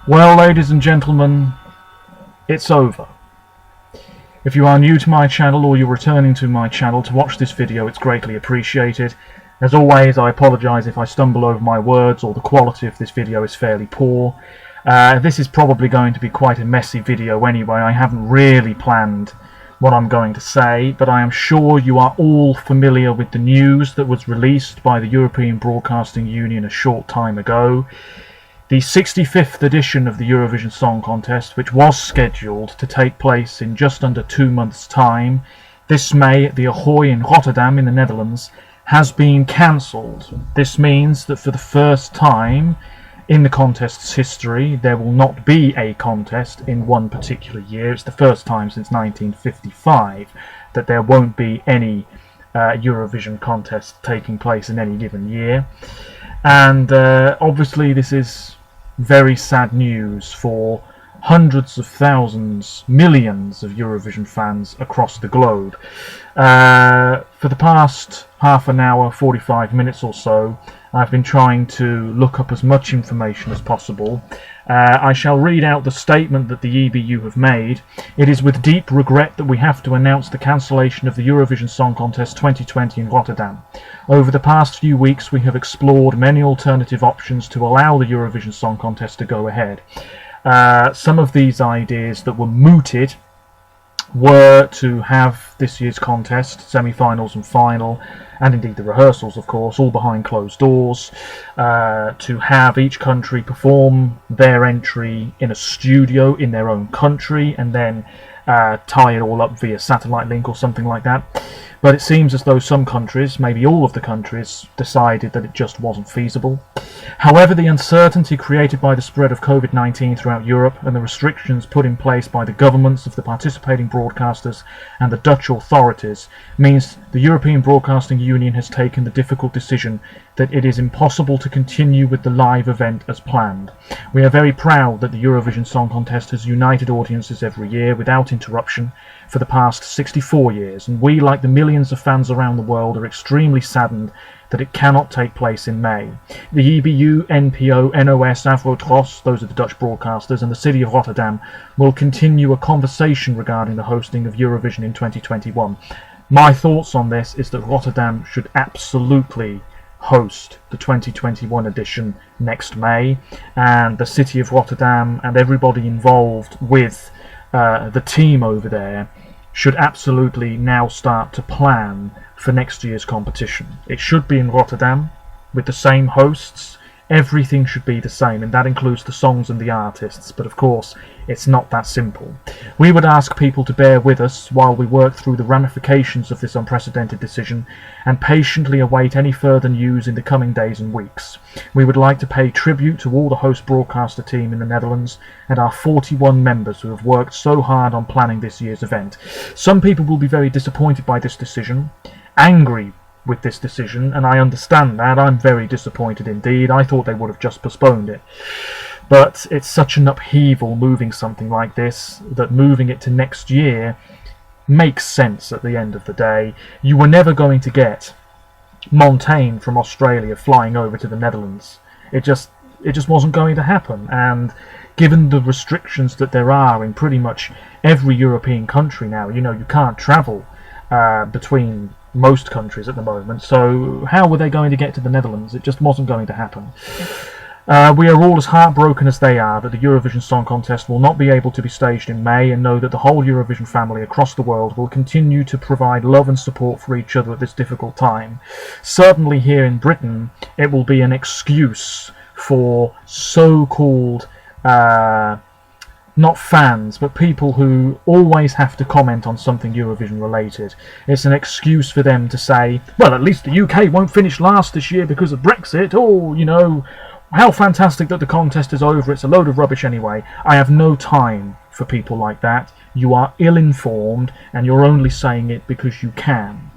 Well, ladies and gentlemen, it's over. If you are new to my channel or you're returning to my channel to watch this video, it's greatly appreciated. As always, I apologise if I stumble over my words or the quality of this video is fairly poor. This is probably going to be quite a messy video anyway. I haven't really planned what I'm going to say, but I am sure you are all familiar with the news that was released by the European Broadcasting Union a short time ago. The 65th edition of the Eurovision Song Contest, which was scheduled to take place in just under 2 months' time, this May at the Ahoy in Rotterdam in the Netherlands, has been cancelled. This means that for the first time in the contest's history, there will not be a contest in one particular year. It's the first time since 1955 that there won't be any Eurovision contest taking place in any given year. And obviously this is very sad news for hundreds of thousands, millions of Eurovision fans across the globe. For the past half an hour, 45 minutes or so, I've been trying to look up as much information as possible. I shall read out the statement that the EBU have made. It is with deep regret that we have to announce the cancellation of the Eurovision Song Contest 2020 in Rotterdam. Over the past few weeks we have explored many alternative options to allow the Eurovision Song Contest to go ahead. Some of these ideas that were mooted were to have this year's contest, semi-finals and final, and indeed the rehearsals, of course, all behind closed doors, to have each country perform their entry in a studio in their own country and then tie it all up via satellite link or something like that. But it seems as though some countries, maybe all of the countries, decided that it just wasn't feasible. However, the uncertainty created by the spread of COVID-19 throughout Europe and the restrictions put in place by the governments of the participating broadcasters and the Dutch authorities means the European Broadcasting Union has taken the difficult decision that it is impossible to continue with the live event as planned. We are very proud that the Eurovision Song Contest has united audiences every year without interruption for the past 64 years, and we, like the millions of fans around the world, are extremely saddened that it cannot take place in May. The EBU, NPO, NOS, Avrotros, those are the Dutch broadcasters, and the city of Rotterdam will continue a conversation regarding the hosting of Eurovision in 2021. My thoughts on this is that Rotterdam should absolutely host the 2021 edition next May, and the city of Rotterdam and everybody involved with the team over there should absolutely now start to plan for next year's competition. It should be in Rotterdam with the same hosts. Everything should be the same, and that includes the songs and the artists, but of course it's not that simple. We would ask people to bear with us while we work through the ramifications of this unprecedented decision and patiently await any further news in the coming days and weeks. We would like to pay tribute to all the host broadcaster team in the Netherlands and our 41 members who have worked so hard on planning this year's event. Some people will be very disappointed by this decision, angry with this decision, and I understand that. I'm very disappointed indeed. I thought they would have just postponed it. But it's such an upheaval moving something like this that moving it to next year makes sense at the end of the day. You were never going to get Montaigne from Australia flying over to the Netherlands. It just wasn't going to happen, and given the restrictions that there are in pretty much every European country now, you can't travel between most countries at the moment, so how were they going to get to the Netherlands? It just wasn't going to happen. We are all as heartbroken as they are that the Eurovision Song Contest will not be able to be staged in May, and know that the whole Eurovision family across the world will continue to provide love and support for each other at this difficult time. Certainly here in Britain, it will be an excuse for so-called not fans, but people who always have to comment on something Eurovision related. It's an excuse for them to say, well, at least the UK won't finish last this year because of Brexit, or, how fantastic that the contest is over, it's a load of rubbish anyway. I have no time for people like that. You are ill-informed, and you're only saying it because you can.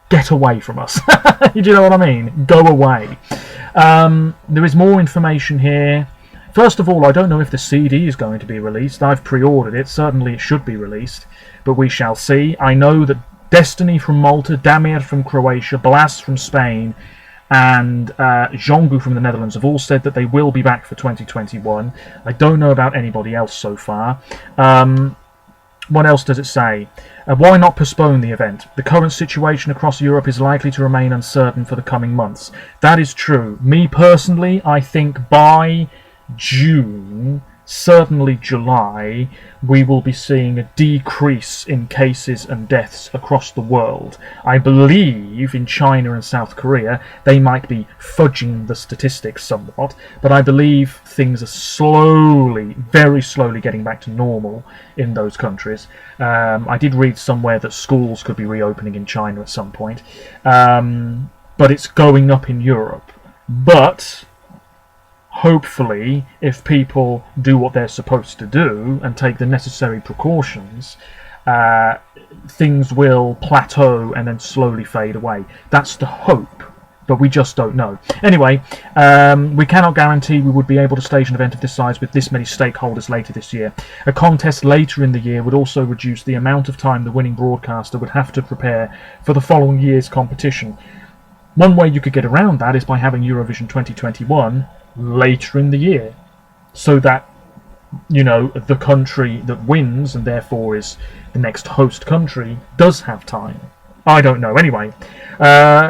Get away from us. Do you know what I mean? Go away. There is more information here. First of all, I don't know if the CD is going to be released. I've pre-ordered it. Certainly it should be released, but we shall see. I know that Destiny from Malta, Damir from Croatia, Blas from Spain, and Jongu from the Netherlands have all said that they will be back for 2021. I don't know about anybody else so far. What else does it say? Why not postpone the event? The current situation across Europe is likely to remain uncertain for the coming months. That is true. Me personally, I think by June, certainly July, we will be seeing a decrease in cases and deaths across the world. I believe in China and South Korea they might be fudging the statistics somewhat, but I believe things are slowly, very slowly getting back to normal in those countries. I did read somewhere that schools could be reopening in China at some point, but it's going up in Europe. But hopefully, if people do what they're supposed to do and take the necessary precautions, things will plateau and then slowly fade away. That's the hope, but we just don't know. Anyway, we cannot guarantee we would be able to stage an event of this size with this many stakeholders later this year. A contest later in the year would also reduce the amount of time the winning broadcaster would have to prepare for the following year's competition. One way you could get around that is by having Eurovision 2021 later in the year, so that, you know, the country that wins and therefore is the next host country does have time. I don't know. Anyway,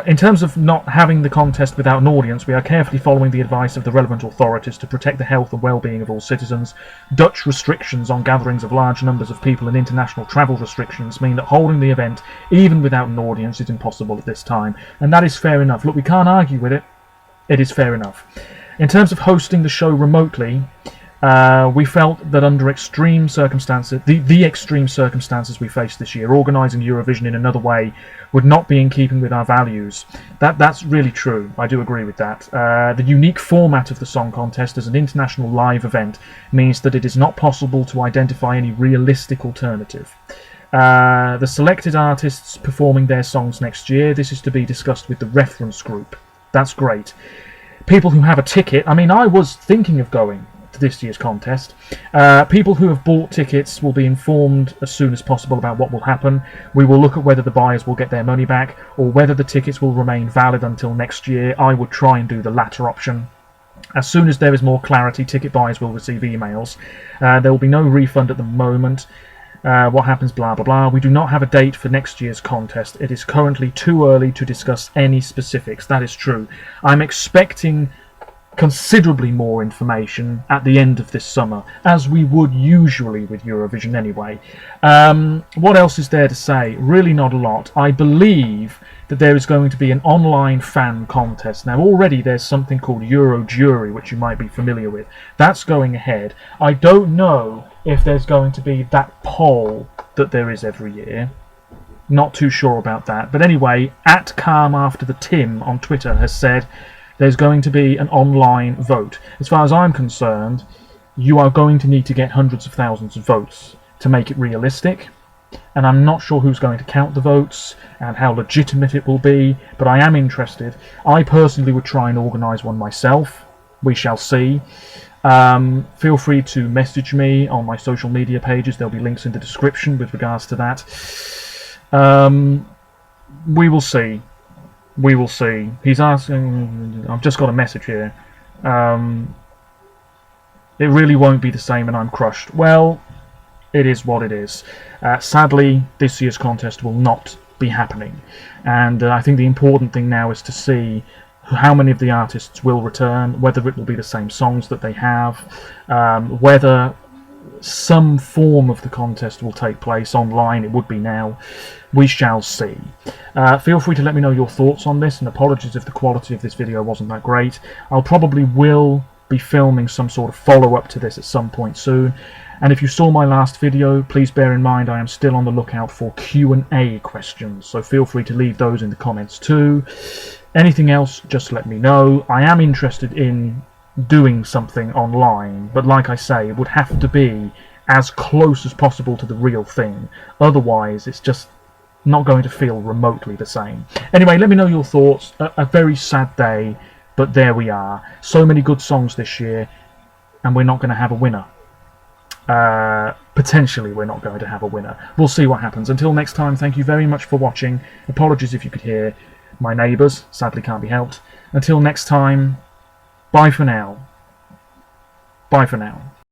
in terms of not having the contest without an audience, we are carefully following the advice of the relevant authorities to protect the health and well-being of all citizens. Dutch restrictions on gatherings of large numbers of people and international travel restrictions mean that holding the event, even without an audience, is impossible at this time. And that is fair enough. Look, we can't argue with it. It is fair enough. In terms of hosting the show remotely, we felt that under extreme circumstances, the extreme circumstances we faced this year, organising Eurovision in another way would not be in keeping with our values. That's really true. I do agree with that. The unique format of the song contest as an international live event means that it is not possible to identify any realistic alternative. The selected artists performing their songs next year, this is to be discussed with the reference group. That's great. People who have a ticket, I mean, I was thinking of going to this year's contest. People who have bought tickets will be informed as soon as possible about what will happen. We will look at whether the buyers will get their money back or whether the tickets will remain valid until next year. I would try and do the latter option. As soon as there is more clarity, ticket buyers will receive emails. There will be no refund at the moment. What happens, blah blah blah. We do not have a date for next year's contest. It is currently too early to discuss any specifics. That is true. I'm expecting considerably more information at the end of this summer, as we would usually with Eurovision anyway. What else is there to say? Really not a lot. I believe that there is going to be an online fan contest. Now already there's something called Euro Jury, which you might be familiar with. That's going ahead. I don't know if there's going to be that poll that there is every year. Not too sure about that. But anyway, @CalmAfterTheTim on Twitter has said there's going to be an online vote. As far as I'm concerned, you are going to need to get hundreds of thousands of votes to make it realistic. And I'm not sure who's going to count the votes and how legitimate it will be, but I am interested. I personally would try and organise one myself. We shall see. Feel free to message me on my social media pages. There'll be links in the description with regards to that. We will see. We will see. He's asking... I've just got a message here. It really won't be the same and I'm crushed. Well, it is what it is. Sadly, this year's contest will not be happening. And I think the important thing now is to see how many of the artists will return, whether it will be the same songs that they have, whether some form of the contest will take place online. It would be now. We shall see. Feel free to let me know your thoughts on this, and apologies if the quality of this video wasn't that great. I'll probably will be filming some sort of follow-up to this at some point soon. And if you saw my last video, please bear in mind I am still on the lookout for Q&A questions, so feel free to leave those in the comments too. Anything else, just let me know. I am interested in doing something online, but like I say, it would have to be as close as possible to the real thing. Otherwise, it's just not going to feel remotely the same. Anyway, let me know your thoughts. A very sad day, but there we are. So many good songs this year, and we're not going to have a winner. Potentially we're not going to have a winner. We'll see what happens. Until next time, thank you very much for watching. Apologies if you could hear. my neighbours. Sadly can't be helped. Until next time, bye for now. Bye for now.